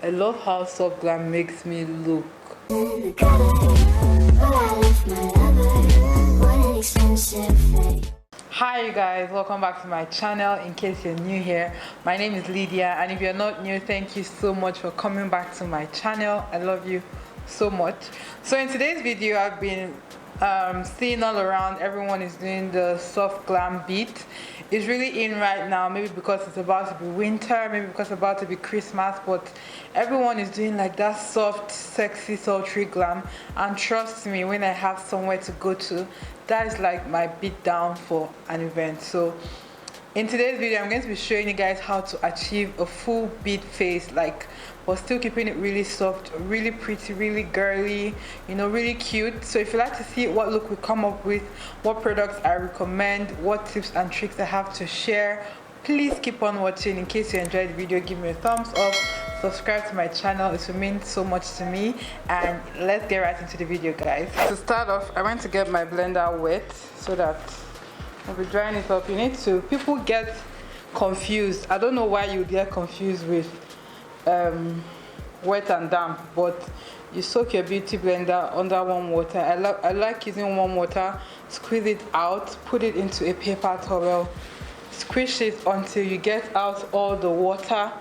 I love how soft glam makes me look. Hi you guys, welcome back to my channel. In case you're new here, my name is Lydia, and if you're not new, thank you so much for coming back to my channel. I love you so much. So in today's video, I've been seeing all around everyone is doing the soft glam beat. It's really in right now, maybe because it's about to be winter, maybe because it's about to be Christmas, but everyone is doing like that soft, sexy, sultry glam. And trust me, when I have somewhere to go to, that is like my beat down for an event. So in today's video, I'm going to be showing you guys how to achieve a full beat face, like, but still keeping it really soft, really pretty, really girly, you know, really cute. So if you like to see what look we come up with, what products I recommend, what tips and tricks I have to share, please keep on watching. In case you enjoyed the video, give me a thumbs up, subscribe to my channel, it will mean so much to me. And let's get right into the video, guys. To start off, I went to get my blender wet so that I'll be drying it up. You need to, people get confused. I don't know why you get confused with wet and damp, but you soak your beauty blender under warm water. I like using warm water, squeeze it out, put it into a paper towel, squish it until you get out all the water,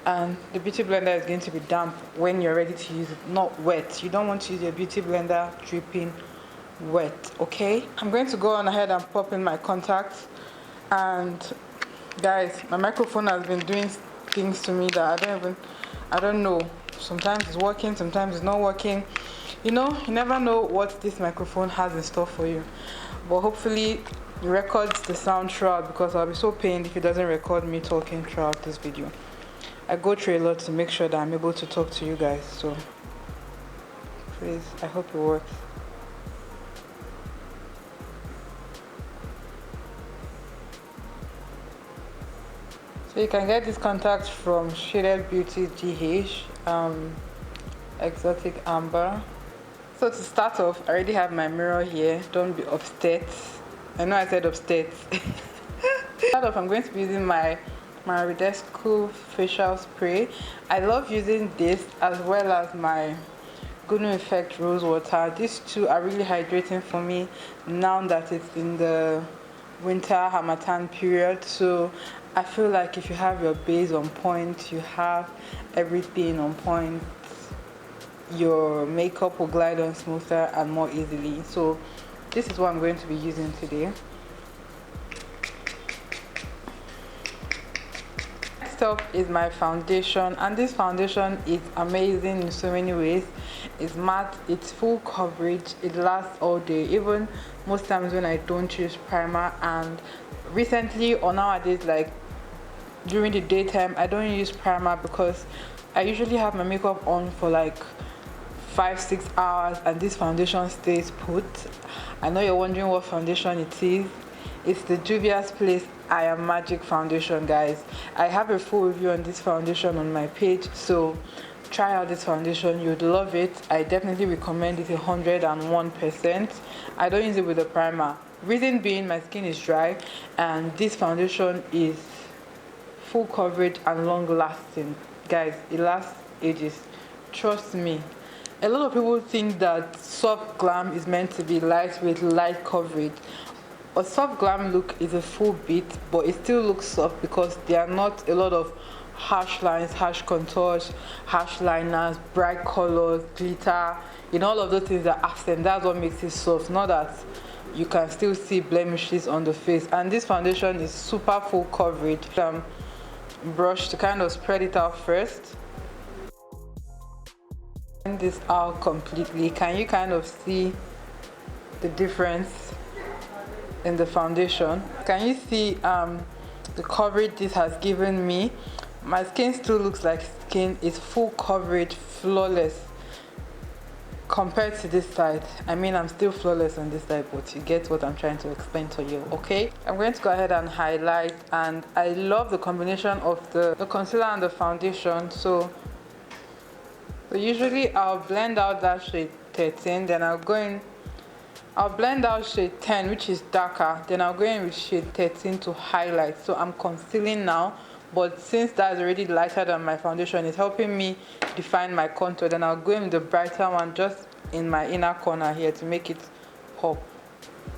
and the beauty blender is going to be damp when you're ready to use it, not wet. You don't want to use your beauty blender dripping wet. Okay, I'm going to go on ahead and pop in my contacts. And guys, my microphone has been doing things to me that I don't know. Sometimes it's working, sometimes it's not working. You know, you never know what this microphone has in store for you, but hopefully it records the sound throughout, because I'll be so pained if it doesn't record me talking throughout this video. I go through a lot to make sure that I'm able to talk to you guys, so please, I hope it works. So you can get this contact from Shaded Beauty GH, Exotic Amber. So to start off, I already have my mirror here. Don't be upset. I know I said upset. To start off, I'm going to be using my BADESCU facial spray. I love using this as well as my Grwm Effect Rose Water. These two are really hydrating for me now that it's in the winter Harmattan period. So I feel like if you have your base on point, you have everything on point, your makeup will glide on smoother and more easily. So this is what I'm going to be using today. Next up is my foundation, and this foundation is amazing in so many ways. It's matte, it's full coverage, it lasts all day, even most times when I don't use primer. And recently or nowadays, like during the daytime, I don't use primer because I usually have my makeup on for like 5-6 hours and this foundation stays put. I know you're wondering what foundation it is. It's the JUVIAS Place I Am Magic foundation, guys. I have a full review on this foundation on my page, so try out this foundation, you'd love it. I definitely recommend it 101%. I don't use it with a primer, reason being my skin is dry, and this foundation is full coverage and long lasting. Guys, it lasts ages, trust me. A lot of people think that soft glam is meant to be lightweight, light coverage. A soft glam look is a full beat, but it still looks soft because there are not a lot of harsh lines, harsh contours, harsh liners, bright colors, glitter, you know, all of those things are absent. That's what makes it soft, not that you can still see blemishes on the face. And this foundation is super full coverage. Brush to kind of spread it out first. Blend this out completely. Can you kind of see the difference in the foundation? Can you see the coverage this has given me? My skin still looks like skin. It's full coverage, flawless compared to this side. I mean, I'm still flawless on this side, but you get what I'm trying to explain to you. Okay, I'm going to go ahead and highlight, and I love the combination of the concealer and the foundation. So usually I'll blend out that shade 13, then I'll blend out shade 10, which is darker, then I'll go in with shade 13 to highlight. So I'm concealing now but since that is already lighter than my foundation, it's helping me define my contour. Then I'll go in with the brighter one just in my inner corner here to make it pop.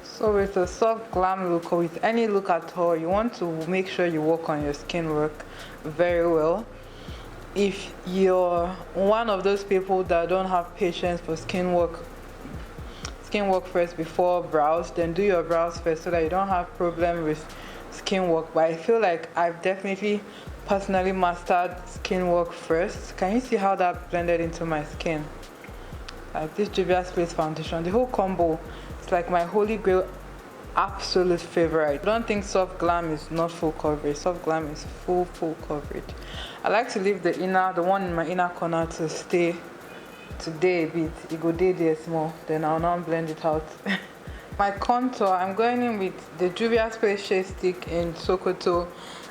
So with a soft glam look, or with any look at all, you want to make sure you work on your skin work very well. If you're one of those people that don't have patience for skin work first before brows, then do your brows first so that you don't have problem with skin work. But I feel like I've definitely personally mastered skin work first. Can you see how that blended into my skin? Like this Juvia's Place foundation, the whole combo, it's like my holy grail, absolute favorite. I don't think soft glam is not full coverage. Soft glam is full coverage. I like to leave the one in my inner corner to stay today a bit. It go day there small, then I'll now blend it out. My contour, I'm going in with the Juvia's Place Shade Stick in Sokoto.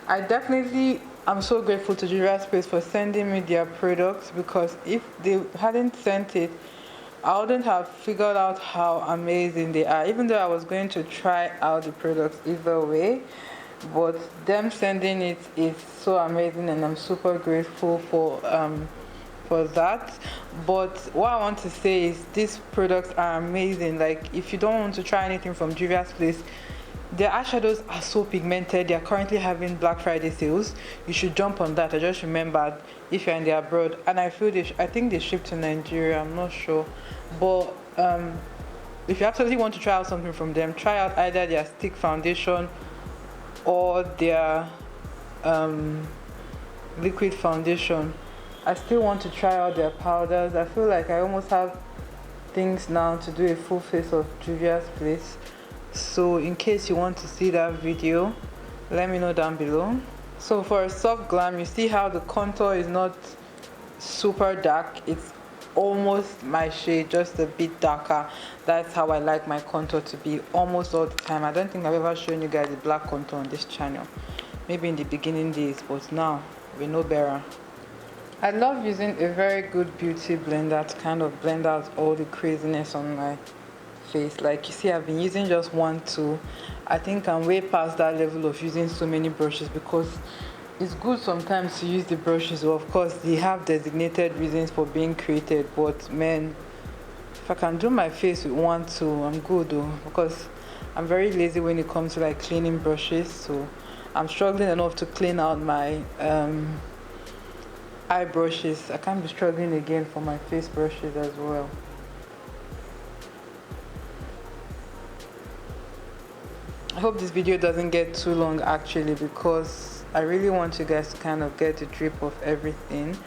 I'm so grateful to Juvia's Place for sending me their products, because if they hadn't sent it, I wouldn't have figured out how amazing they are, even though I was going to try out the products either way. But them sending it is so amazing, and I'm super grateful for that. But what I want to say is these products are amazing. Like, if you don't want to try anything from Juvia's Place, their eyeshadows are so pigmented. They are currently having Black Friday sales. You should jump on that. I just remembered, if you're in the abroad, and I think they ship to Nigeria, I'm not sure. But if you absolutely want to try out something from them, try out either their stick foundation or their liquid foundation. I still want to try out their powders. I feel like I almost have things now to do a full face of Juvia's Place. So in case you want to see that video, let me know down below. So for a soft glam, you see how the contour is not super dark. It's almost my shade, just a bit darker. That's how I like my contour to be almost all the time. I don't think I've ever shown you guys a black contour on this channel. Maybe in the beginning days, but now we know better. I love using a very good beauty blender to kind of blend out all the craziness on my face. Like you see, I've been using just one tool. I think I'm way past that level of using so many brushes, because it's good sometimes to use the brushes. Well, of course, they have designated reasons for being created, but man, if I can do my face with one tool, I'm good though, because I'm very lazy when it comes to like cleaning brushes. So I'm struggling enough to clean out my eye brushes. I can't be struggling again for my face brushes as well. I hope this video doesn't get too long actually, because I really want you guys to kind of get the drip of everything.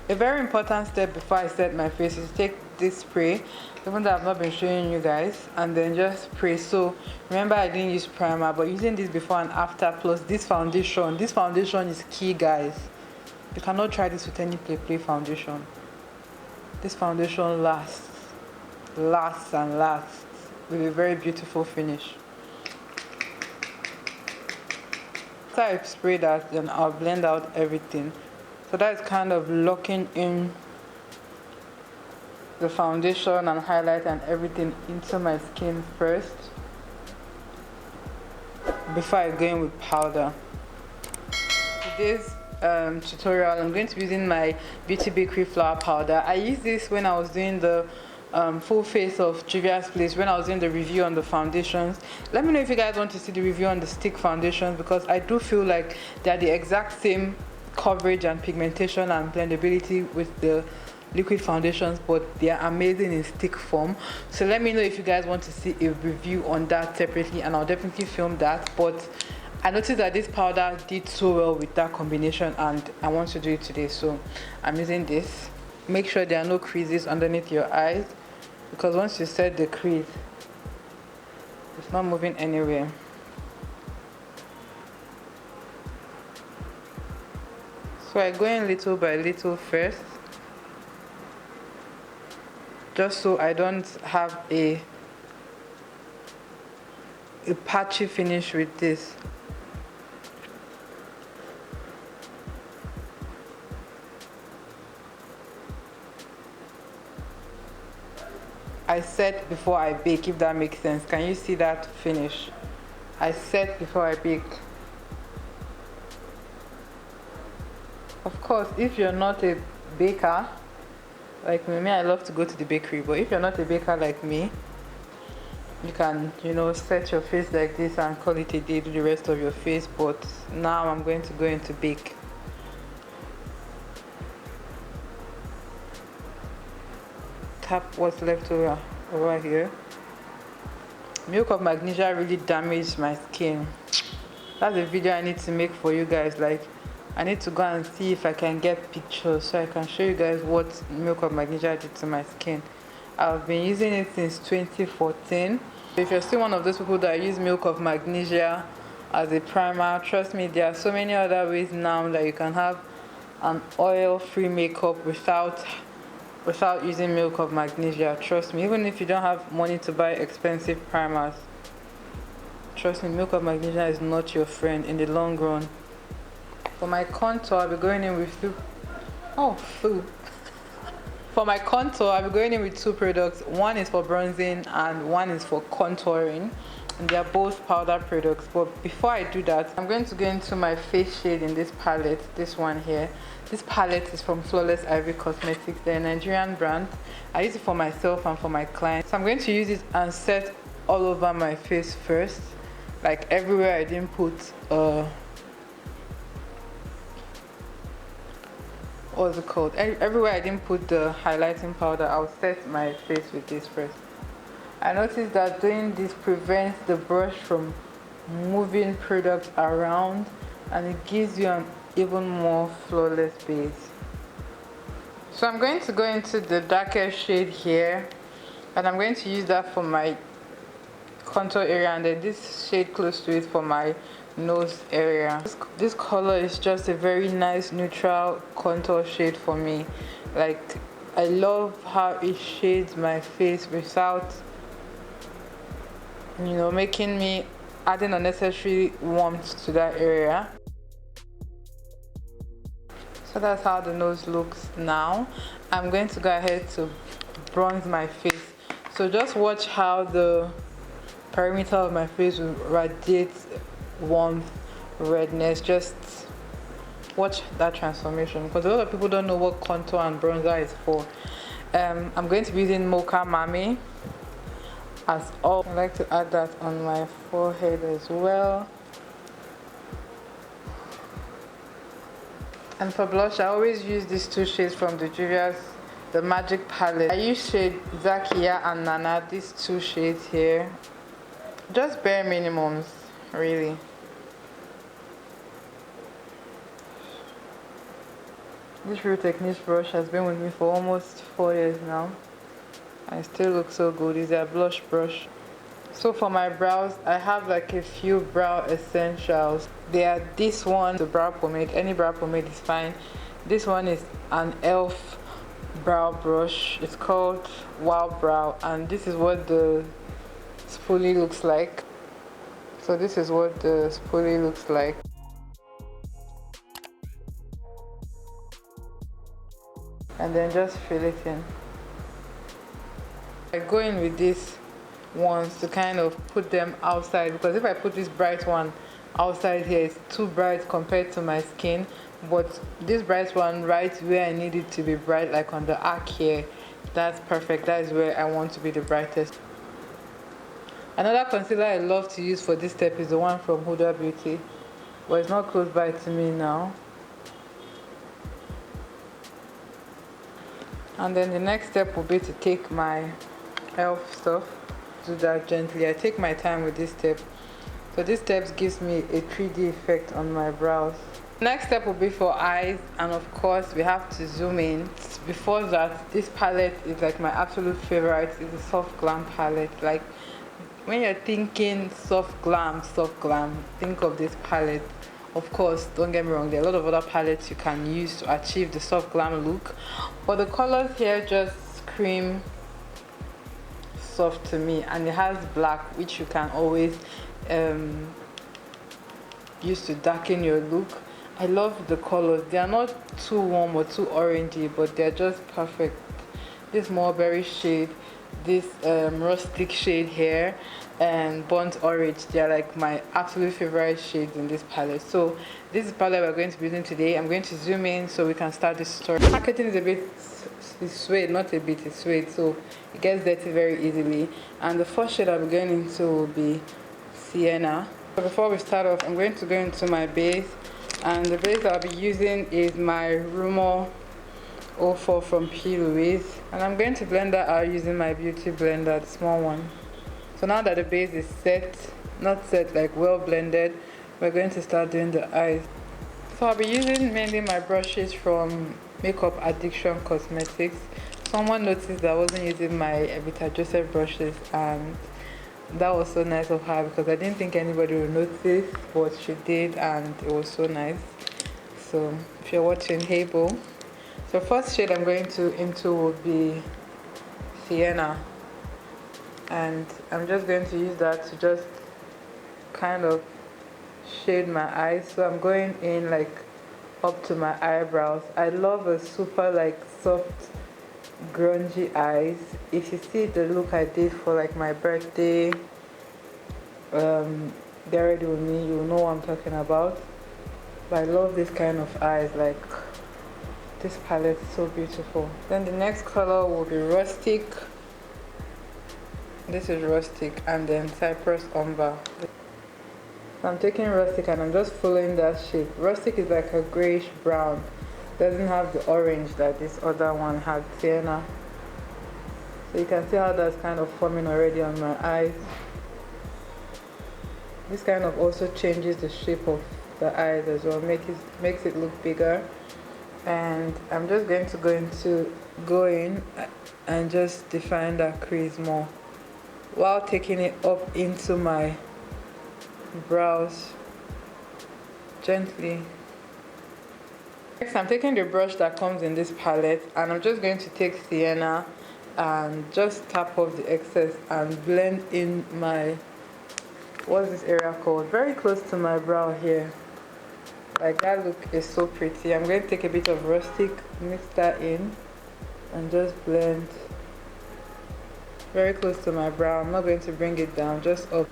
A very important step before I set my face is to take this spray, even though I've not been showing you guys, and then just spray. So remember, I didn't use primer, but using this before and after, plus this foundation is key, guys. You cannot try this with any play foundation. This foundation lasts and lasts with a very beautiful finish. After I spray that, then I'll blend out everything. So that's kind of locking in the foundation and highlight and everything into my skin first before I go in with powder. Today's tutorial, I'm going to be using my Beauty Bakerie flour powder. I used this when I was doing the full face of Juvia's Place, when I was doing the review on the foundations. Let me know if you guys want to see the review on the stick foundations, because I do feel like they're the exact same coverage and pigmentation and blendability with the liquid foundations, but they are amazing in stick form. So let me know if you guys want to see a review on that separately, and I'll definitely film that. But I noticed that this powder did so well with that combination, and I want to do it today, so I'm using this. Make sure there are no creases underneath your eyes, because once you set the crease, it's not moving anywhere. So I go in little by little first, just so I don't have a patchy finish with this. I set before I bake, if that makes sense. Can you see that finish? I set before I bake. course, if you're not a baker like me, I love to go to the bakery, but if you're not a baker like me, you can, you know, set your face like this and call it a day, do the rest of your face. But now I'm going to go into bake. Tap what's left over here. Milk of magnesia really damaged my skin. That's a video I need to make for you guys. Like, I need to go and see if I can get pictures so I can show you guys what milk of magnesia did to my skin. I've been using it since 2014. If you're still one of those people that use milk of magnesia as a primer, trust me, there are so many other ways now that you can have an oil-free makeup without using milk of magnesia. Trust me, even if you don't have money to buy expensive primers, trust me, milk of magnesia is not your friend in the long run. For my contour, I'll be going in with For my contour, I'll be going in with two products. One is for bronzing and one is for contouring. And they are both powder products. But before I do that, I'm going to go into my face shade in this palette, this one here. This palette is from Flawless Ivory Cosmetics. They're a Nigerian brand. I use it for myself and for my clients. So I'm going to use it and set all over my face first. Like everywhere I didn't put what's it called? Everywhere I didn't put the highlighting powder, I'll set my face with this first. I noticed that doing this prevents the brush from moving products around, and it gives you an even more flawless base. So I'm going to go into the darker shade here, and I'm going to use that for my contour area, and then this shade close to it for my nose area. This color is just a very nice neutral contour shade for me. Like, I love how it shades my face without, you know, making me adding unnecessary warmth to that area. So that's how the nose looks now. I'm going to go ahead to bronze my face. So just watch how the perimeter of my face will radiate warmth, redness. Just watch that transformation, because a lot of people don't know what contour and bronzer is for. I'm going to be using Mocha Mami as all. I like to add that on my forehead as well. And for blush, I always use these two shades from the JUVIAS, the Magic Palette. I use shade Zakia and Nana, these two shades here. Just bare minimums, really. This Real Techniques brush has been with me for almost 4 years now. And it still looks so good. It's a blush brush. So for my brows, I have like a few brow essentials. They are this one, the brow pomade. Any brow pomade is fine. This one is an e.l.f. brow brush. It's called Wow Brow, and this is what the spoolie looks like. So this is what the spoolie looks like. And then just fill it in. I go in with this ones to kind of put them outside, because if I put this bright one outside here, it's too bright compared to my skin. But this bright one right where I need it to be bright, like on the arc here, that's perfect. That is where I want to be the brightest. Another concealer I love to use for this step is the one from Huda Beauty, but it's not close by to me now. And then the next step will be to take my e.l.f. stuff. Do that gently. I take my time with this step. So this step gives me a 3D effect on my brows. Next step will be for eyes, and of course we have to zoom in. Before that, this palette is like my absolute favorite. It's a Soft Glam palette. Like, when you're thinking soft glam, think of this palette. Of course, don't get me wrong, there are a lot of other palettes you can use to achieve the soft glam look, but the colors here just scream soft to me. And it has black, which you can always use to darken your look. I love the colors. They are not too warm or too orangey, but they're just perfect. This mulberry shade this rustic shade here and burnt orange. They are like my absolute favorite shades in this palette. So this is the palette we're going to be using today. I'm going to zoom in so we can start this story. Packaging is a bit, it's suede, not a bit, it's suede, so it gets dirty very easily. And the first shade I'll be going into will be Sienna. So before we start off, I'm going to go into my base, and the base I'll be using is my RUMOUR 04 from PLOUISE, and I'm going to blend that out using my beauty blender, the small one. So now that the base is set, not set, like well blended, we're going to start doing the eyes. So I'll be using mainly my brushes from Makeup Addiction Cosmetics. Someone noticed that I wasn't using my Evita Joseph brushes, and that was so nice of her because I didn't think anybody would notice, but she did, and it was so nice. So if you're watching, hey boo. So first shade I'm going into will be Sienna, and I'm just going to use that to just kind of shade my eyes. So I'm going in like up to my eyebrows. I love a super like soft grungy eyes. If you see the look I did for like my birthday, Get Ready With Me, you'll know what I'm talking about. But I love this kind of eyes, like this palette is so beautiful. Then the next color will be Rustic. This is Rustic, and then Cypress Umber. So I'm taking Rustic and I'm just following that shape. Rustic is like a grayish brown. Doesn't have the orange that this other one had, Sienna. So you can see how that's kind of forming already on my eyes. This kind of also changes the shape of the eyes as well, makes it look bigger. And I'm just going to go in and just define that crease more while taking it up into my brows gently. Next, I'm taking the brush that comes in this palette, and I'm just going to take Sienna and just tap off the excess and blend in my, what's this area called? Very close to my brow here. Like that look is so pretty. I'm going to take a bit of Rustic, mix that in, and just blend very close to my brow. I'm not going to bring it down, just up.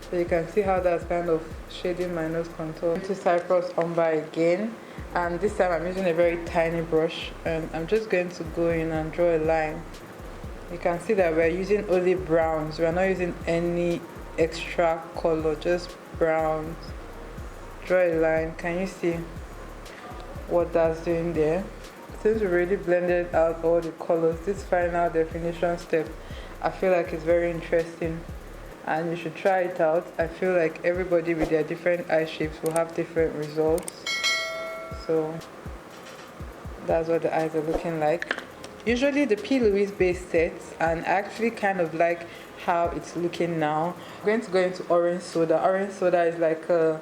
So you can see how that's kind of shading my nose contour. Into Cypress Umber again, and this time I'm using a very tiny brush, and I'm just going to go in and draw a line. You can see that we're using only browns. We're not using any extra color, just browns. Draw a line. Can you see what that's doing there? Since we already blended out all the colors, this final definition step, I feel like it's very interesting, and you should try it out. I feel like everybody with their different eye shapes will have different results. So that's what the eyes are looking like. Usually the PLOUISE base sets, and I actually kind of like how it's looking now. I'm going to go into Orange Soda. Orange Soda is like a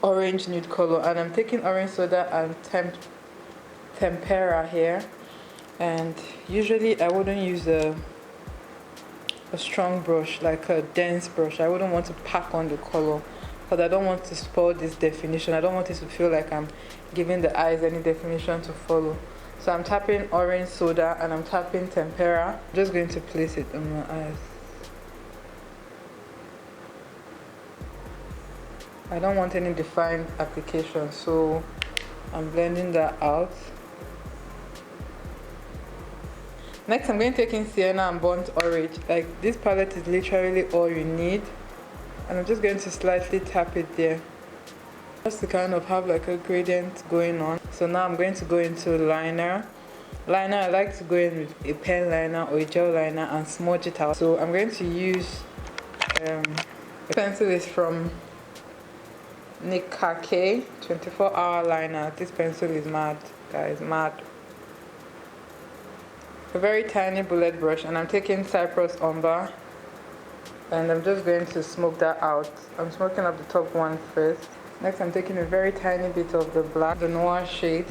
orange nude color, and I'm taking Orange Soda and Tempera here. And usually I wouldn't use a strong brush, like a dense brush. I wouldn't want to pack on the color because I don't want to spoil this definition. I don't want it to feel like I'm giving the eyes any definition to follow. So I'm tapping Orange Soda and I'm tapping Tempera. I'm just going to place it on my eyes. I don't want any defined application, so I'm blending that out. Next, I'm going to take in Sienna and Burnt Orange. Like, this palette is literally all you need, and I'm just going to slightly tap it there just to kind of have like a gradient going on. So now I'm going to go into liner. I like to go in with a pen liner or a gel liner and smudge it out. So I'm going to use a pencil is from Nikake 24-hour liner. This pencil is mad, guys, mad. A very tiny bullet brush, and I'm taking Cypress Umber, and I'm just going to smoke that out. I'm smoking up the top one first. Next, I'm taking a very tiny bit of the black, the noir shade,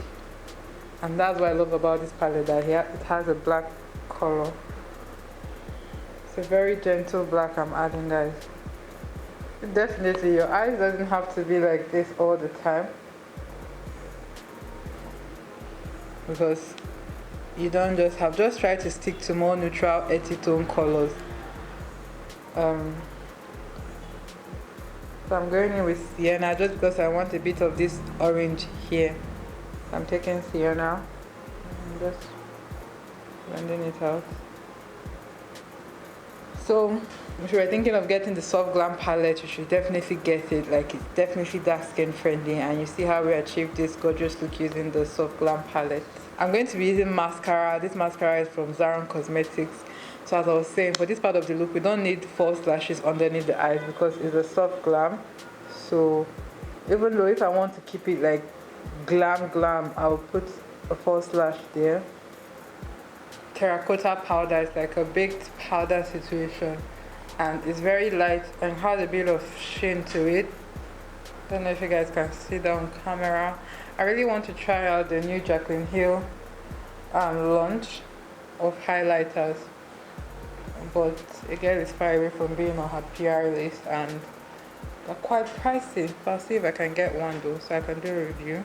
and that's what I love about this palette, that here it has a black color. It's a very gentle black I'm adding, guys. Definitely, your eyes doesn't have to be like this all the time, because you don't just try to stick to more neutral earthy tone colors. So I'm going in with sienna just because I want a bit of this orange here. So I'm taking sienna and just blending it out. So if you're thinking of getting the soft glam palette, you should definitely get it. Like, it's definitely dark skin friendly, and you see how we achieved this gorgeous look using the soft glam palette. I'm going to be using mascara. This mascara is from ZARON Cosmetics. So as I was saying, for this part of the look, we don't need false lashes underneath the eyes because it's a soft glam. So even though if I want to keep it like glam, I'll put a false lash there. Terracotta powder is like a baked powder situation, and it's very light and has a bit of sheen to it. Don't know if you guys can see that on camera. I really want to try out the new Jaclyn Hill launch of highlighters, but again, it's far away from being on her PR list, and they're quite pricey. I'll see if I can get one though, so I can do a review,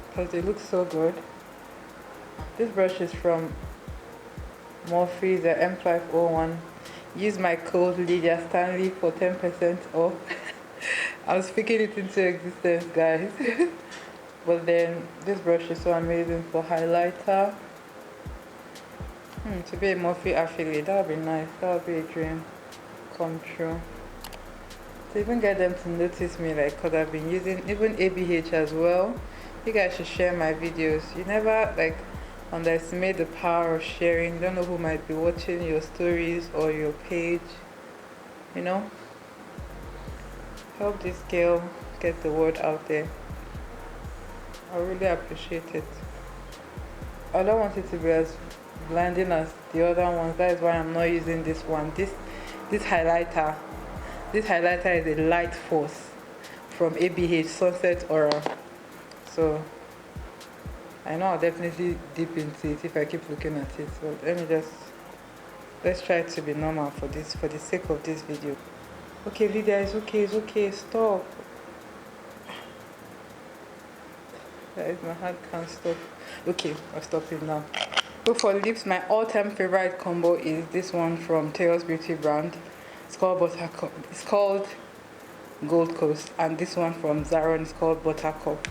because they look so good. This brush is from Morphe, the M501. Use my code Lydia Stanley for 10% off. I was speaking it into existence, guys. But then this brush is so amazing for highlighter. To be a Morphe affiliate, that would be nice. That would be a dream come true. To even get them to notice me, like, because I've been using even ABH as well. You guys should share my videos. You never like underestimate the power of sharing. You don't know who might be watching your stories or your page, you know. Help this girl get the word out there. I really appreciate it. I don't want it to be as blinding as the other ones. That is why I'm not using this one. This highlighter is a light force from ABH Sunset Aura. So I know I'll definitely dip into it if I keep looking at it. So let's try to be normal for the sake of this video. Okay, Lydia, it's okay, stop. Guys, my hand can't stop. Okay, I'll stop it now. So for lips, my all-time favorite combo is this one from TAOS Beauty brand. It's called Buttercup. It's called Gold Coast, and this one from ZARON is called Buttercup.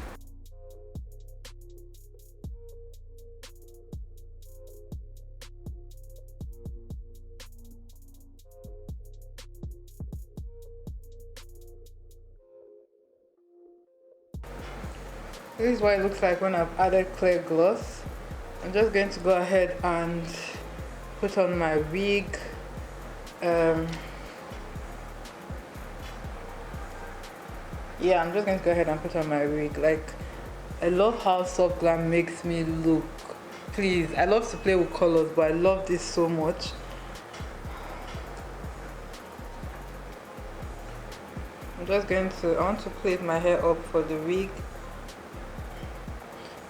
This is what it looks like when I've added clear gloss. I'm just going to go ahead and put on my wig. Yeah, I'm just going to go ahead and put on my wig. Like, I love how soft glam makes me look. Please, I love to play with colors, but I love this so much. I'm just going to, I want to plait my hair up for the wig.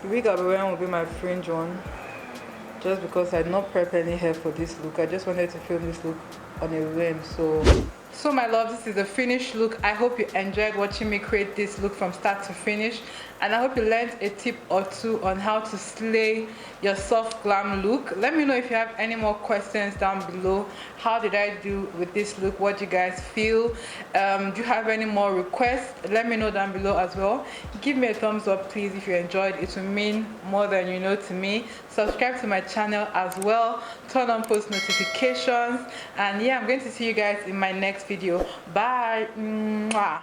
The wig I'll be wearing will be my fringe one, just because I did not prep any hair for this look. I just wanted to film this look on a whim. So my love, this is the finished look. I hope you enjoyed watching me create this look from start to finish, and I hope you learned a tip or two on how to slay your soft glam look. Let me know if you have any more questions down below. How did I do with this look? What do you guys feel? Do you have any more requests? Let me know down below as well. Give me a thumbs up, please, if you enjoyed. It will mean more than you know to me. Subscribe to my channel as well. Turn on post notifications. And yeah, I'm going to see you guys in my next video. Bye. Mwah.